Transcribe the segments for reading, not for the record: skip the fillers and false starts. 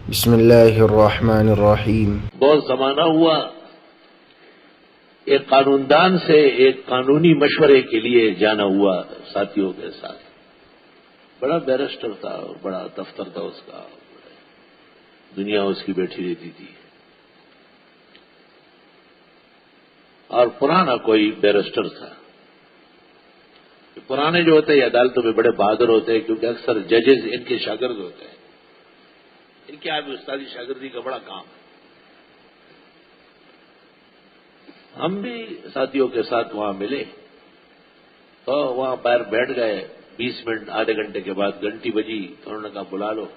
بسم اللہ الرحمن الرحیم۔ بہت زمانہ ہوا ایک قانون دان سے ایک قانونی مشورے کے لیے جانا ہوا ساتھیوں کے ساتھ۔ بڑا بیرسٹر تھا اور بڑا دفتر تھا اس کا، دنیا اس کی بیٹھی رہتی تھی، اور پرانا کوئی بیرسٹر تھا۔ پرانے جو ہوتے ہیں عدالتوں میں بڑے بہادر ہوتے ہیں، کیونکہ اکثر ججز ان کے شاگرد ہوتے ہیں، ان کے آپ استادی شاگردی کا بڑا کام ہے۔ ہم بھی ساتھیوں کے ساتھ وہاں ملے تو وہاں باہر بیٹھ گئے۔ 20 منٹ آدھے گھنٹے کے بعد گھنٹی بجی تو انہوں نے کہا بلا لو۔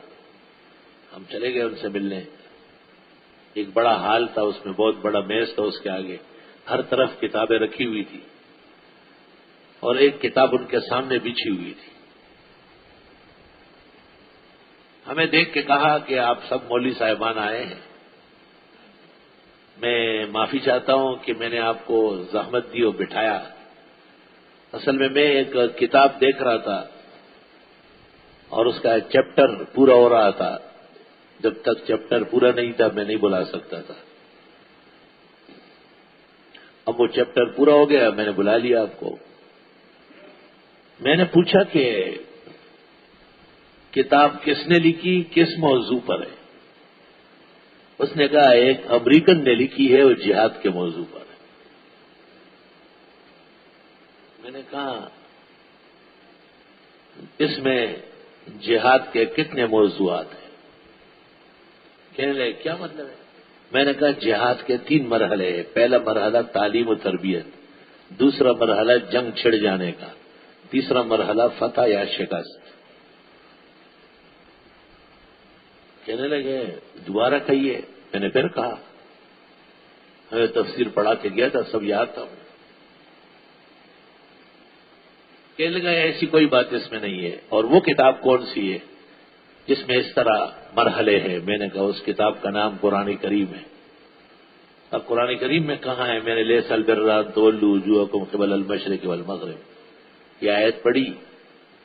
ہم چلے گئے ان سے ملنے۔ ایک بڑا ہال تھا، اس میں بہت بڑا میز تھا، اس کے آگے ہر طرف کتابیں رکھی ہوئی تھی اور ایک کتاب ان کے سامنے بچھی ہوئی تھی۔ ہمیں دیکھ کے کہا کہ آپ سب مولوی صاحبان آئے ہیں، میں معافی چاہتا ہوں کہ میں نے آپ کو زحمت دی اور بٹھایا۔ اصل میں ایک کتاب دیکھ رہا تھا اور اس کا چیپٹر پورا ہو رہا تھا۔ جب تک چیپٹر پورا نہیں تھا میں نہیں بلا سکتا تھا۔ اب وہ چیپٹر پورا ہو گیا، میں نے بلا لیا آپ کو۔ میں نے پوچھا کہ کتاب کس نے لکھی، کس موضوع پر ہے؟ اس نے کہا ایک امریکن نے لکھی ہے اور جہاد کے موضوع پر ہے۔ میں نے کہا اس میں جہاد کے کتنے موضوعات ہیں؟ کہنے لگے کیا مطلب ہے؟ میں نے کہا جہاد کے 3 مرحلے ہیں۔ پہلا مرحلہ تعلیم و تربیت، دوسرا مرحلہ جنگ چھڑ جانے کا، تیسرا مرحلہ فتح یا شکست۔ کہنے لگے دوبارہ کہیے۔ میں نے پھر کہا، میں تفسیر پڑھا کے گیا تھا، سب یاد تھا۔ کہنے لگا ایسی کوئی بات اس میں نہیں ہے۔ اور وہ کتاب کون سی ہے جس میں اس طرح مرحلے ہیں؟ میں نے کہا اس کتاب کا نام قرآن کریم ہے۔ اب قرآن کریم میں کہاں ہے؟ میں نے لیس البر تولوا وجوہکم قبل المشرق والمغرب، یہ آیت پڑھی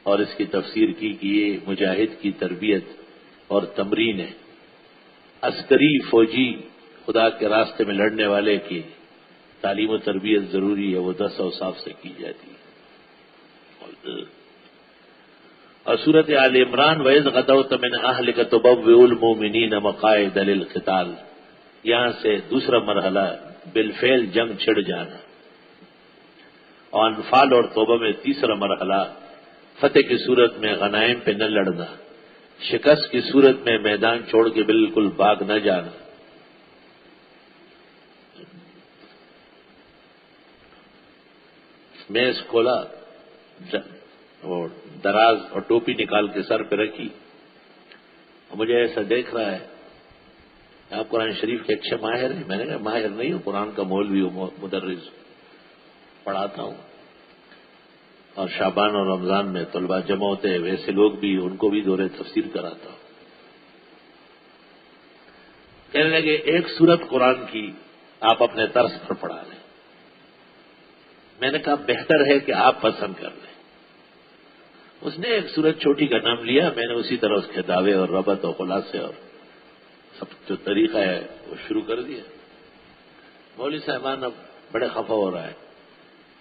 اور اس کی تفسیر کی کہ یہ مجاہد کی تربیت اور تمرین ہے۔ عسکری فوجی خدا کے راستے میں لڑنے والے کی تعلیم و تربیت ضروری ہے، وہ 10 اوصاف سے کی جاتی ہے۔ اور سورۃ آل عمران وَإِذْ غَدَوْتَ مِنْ أَهْلِكَ تُبَوِّئُ الْمُؤْمِنِينَ مَقَاعِدَ لِلْقِتَالِ، یہاں سے دوسرا مرحلہ بالفعل جنگ چھڑ جانا۔ اور انفال اور توبہ میں تیسرا مرحلہ فتح کی صورت میں غنائم پہ نہ لڑنا، شکست کی صورت میں میدان چھوڑ کے بالکل بھاگ نہ جانا۔ میز کھولا اور دراز اور ٹوپی نکال کے سر پہ رکھی، اور مجھے ایسا دیکھ رہا ہے آپ قرآن شریف کے اچھے ماہر ہیں۔ میں نے کہا ماہر نہیں ہوں، قرآن کا مولوی ہوں، مدرس پڑھاتا ہوں، اور شعبان اور رمضان میں طلباء جمع ہوتے ہیں، ویسے لوگ بھی ان کو بھی دورے تفسیر کراتا ہوں۔ کہنے لگے ایک سورت قرآن کی آپ اپنے طرز پر پڑھا لیں۔ میں نے کہا بہتر ہے کہ آپ پسند کر لیں۔ اس نے ایک سورت چھوٹی کا نام لیا، میں نے اسی طرح اس کے دعوے اور ربط اور خلاصے اور سب جو طریقہ ہے وہ شروع کر دیا۔ مولوی صاحبان اب بڑے خفا ہو رہا ہے،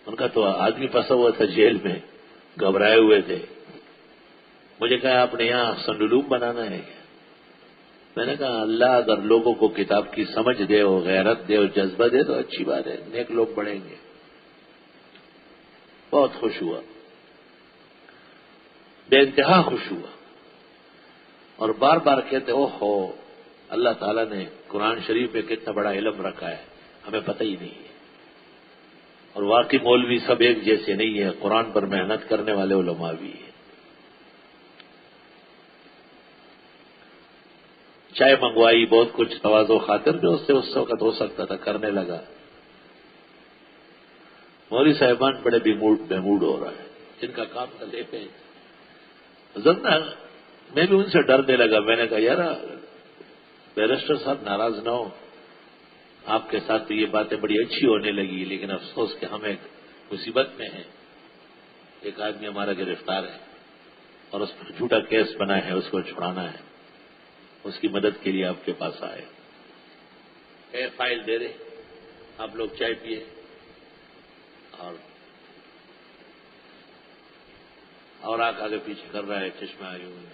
ان کا تو آدمی پھنسا ہوا تھا جیل میں، گھبرائے ہوئے تھے۔ مجھے کہا آپ نے یہاں احسن علوم بنانا ہے کیا؟ میں نے کہا اللہ اگر لوگوں کو کتاب کی سمجھ دے اور غیرت دے اور جذبہ دے تو اچھی بات ہے، نیک لوگ بڑھیں گے۔ بہت خوش ہوا، بے انتہا خوش ہوا، اور بار بار کہتے اوہو اللہ تعالیٰ نے قرآن شریف میں کتنا بڑا علم رکھا ہے، ہمیں پتہ ہی نہیں ہے۔ اور واقعی مولوی سب ایک جیسے نہیں ہے، قرآن پر محنت کرنے والے علماء بھی ہیں۔ چائے منگوائی، بہت کچھ تواضع خاطر جو اس سے اس وقت ہو سکتا تھا کرنے لگا۔ مولوی صاحبان بڑے بے موڈ ہو رہا ہے، جن کا کام تھا لے پہ ذرا میں بھی ان سے ڈرنے لگا۔ میں نے کہا یار بیرسٹر صاحب ناراض نہ ہو، آپ کے ساتھ تو یہ باتیں بڑی اچھی ہونے لگی، لیکن افسوس کہ ہم ایک مصیبت میں ہیں، ایک آدمی ہمارا گرفتار ہے اور اس پر جھوٹا کیس بنا ہے، اس کو چھڑانا ہے۔ اس کی مدد کے لیے آپ کے پاس آئے. فائل دے دے, آپ لوگ چائے پیے اور آنکھ آگے پیچھے کر رہا ہے, چشمہ آگے ہوئے.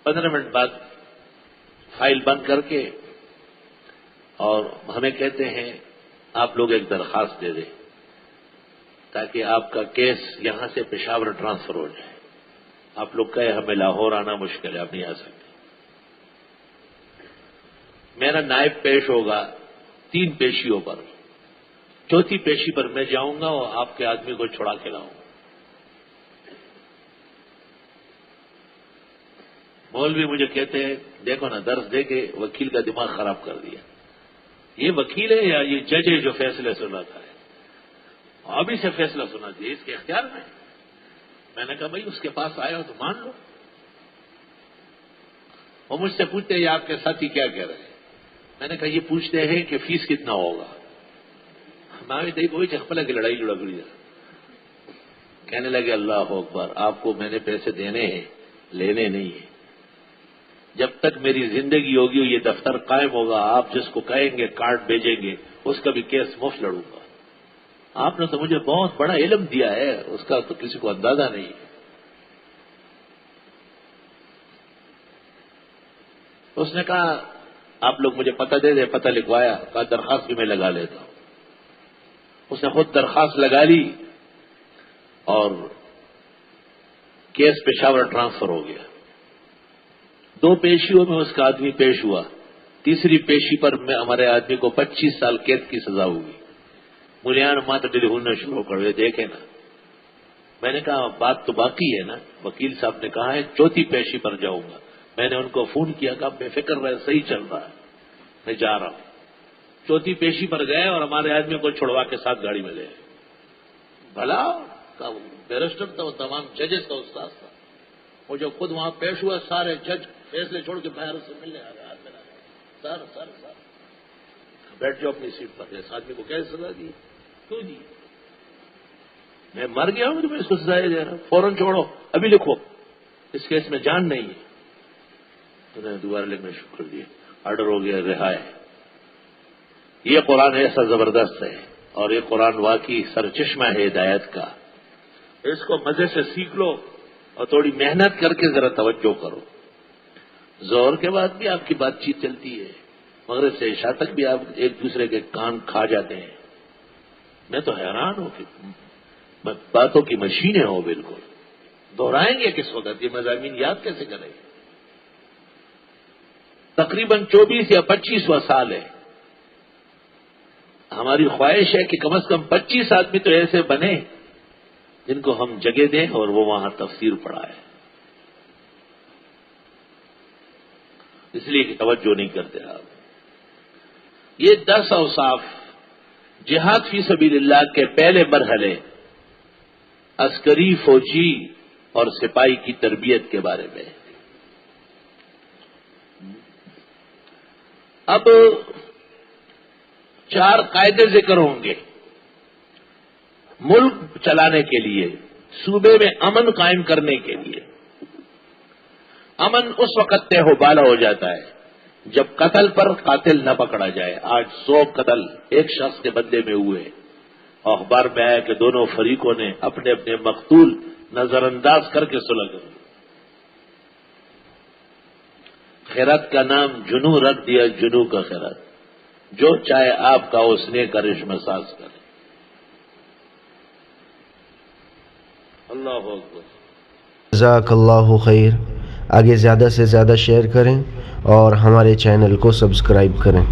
پندرہ منٹ بعد فائل بند کر کے اور ہمیں کہتے ہیں آپ لوگ ایک درخواست دے دیں تاکہ آپ کا کیس یہاں سے پشاور ٹرانسفر ہو جائے. آپ لوگ کہے ہمیں لاہور آنا مشکل ہے, آپ نہیں آ سکتے. میرا نائب پیش ہوگا 3 پیشیوں پر, چوتھی پیشی پر میں جاؤں گا اور آپ کے آدمی کو چھڑا کے لاؤں گا. مولوی مجھے کہتے ہیں دیکھو نا, درس دے کے وکیل کا دماغ خراب کر دیا. یہ وکیل ہے یا یہ جج ہے جو فیصلے سناتا ہے؟ ابھی سے فیصلہ سنا دیے, اس کے اختیار میں. میں نے کہا بھائی اس کے پاس آئے ہو تو مان لو. وہ مجھ سے پوچھتے ہیں آپ کے ساتھی کیا کہہ رہے ہیں؟ میں نے کہا یہ پوچھتے ہیں کہ فیس کتنا ہوگا. میں بھی کوئی چخپلا کی لڑائی لڑک لی. کہنے لگے اللہ اکبر, آپ کو میں نے پیسے دینے ہیں, لینے نہیں ہیں. جب تک میری زندگی ہوگی یہ دفتر قائم ہوگا, آپ جس کو کہیں گے کارڈ بھیجیں گے اس کا بھی کیس مفت لڑوں گا. آپ نے تو مجھے بہت بڑا علم دیا ہے, اس کا تو کسی کو اندازہ نہیں ہے. اس نے کہا آپ لوگ مجھے پتہ دے دیں. پتہ لکھوایا, کہا درخواست بھی میں لگا لیتا ہوں. اس نے خود درخواست لگا لی اور کیس پشاور ٹرانسفر ہو گیا. 2 پیشیوں میں اس کا آدمی پیش ہوا. تیسری پیشی پر میں ہمارے آدمی کو 25 سال قید کی سزا ہوئی. ملیان مات ڈلی ہونا شروع کر دے, دیکھے نا. میں نے کہا بات تو باقی ہے نا. وکیل صاحب نے کہا ہے چوتھی پیشی پر جاؤں گا. میں نے ان کو فون کیا, کہا بے فکر رہے, صحیح چل رہا ہے, میں جا رہا ہوں. چوتھی پیشی پر گئے اور ہمارے آدمی کو چھڑوا کے ساتھ گاڑی میں لے. بھلا بیرسٹر تھا, وہ تمام ججز کا استاد تھا. وہ جو خود وہاں پیش ہوا, سارے جج فیصلے چھوڑ کے باہر سے ملنے آ گئے. سر سر سر بیٹھ جاؤ اپنی سیٹ پر. اس آدمی کو کیسے سزا دی؟ کیوں دی؟ میں مر گیا ہوں تو میں اس کو سزا دے رہا ہوں. فوراً چھوڑو, ابھی لکھو, اس کیس میں جان نہیں ہے. انہوں نے دوبارہ لکھنا شروع کر دیا. آرڈر ہو گیا, رہا ہے. یہ قرآن ایسا زبردست ہے اور یہ قرآن واقعی سرچشمہ ہے ہدایت کا. اس کو مزے سے سیکھ لو اور تھوڑی محنت کر کے ذرا توجہ کرو. ظہر کے بعد بھی آپ کی بات چیت چلتی ہے, مغرب سے عشاء تک بھی آپ ایک دوسرے کے کان کھا جاتے ہیں. میں تو حیران ہوں کہ باتوں کی مشینیں ہوں بالکل. دہرائیں گے کس وقت یہ مضامین, یاد کیسے کریں گے؟ تقریباً 24 یا 25واں سال ہے. ہماری خواہش ہے کہ کم از کم 25 آدمی تو ایسے بنے جن کو ہم جگہ دیں اور وہ وہاں تفسیر پڑھائے. اس لیے کہ توجہ نہیں کرتے آپ. یہ 10 اوصاف جہاد فی سبیل اللہ کے پہلے مرحلے عسکری, فوجی اور سپاہی کی تربیت کے بارے میں. اب 4 قاعدے ذکر ہوں گے ملک چلانے کے لیے, صوبے میں امن قائم کرنے کے لیے. امن اس وقت طے و بالا ہو جاتا ہے جب قتل پر قاتل نہ پکڑا جائے. آج 100 قتل ایک شخص کے بدلے میں ہوئے اور اخبار میں آیا کہ دونوں فریقوں نے اپنے اپنے مقتول نظر انداز کر کے صلح کر لی. خیرات کا نام جنو رکھ دیا, جنو کا خیرات. جو چاہے آپ کا اس نے کا رشم ساز کرے. اللہ اکبر. جزاک اللہ خیر. آگے زیادہ سے زیادہ شیئر کریں اور ہمارے چینل کو سبسکرائب کریں.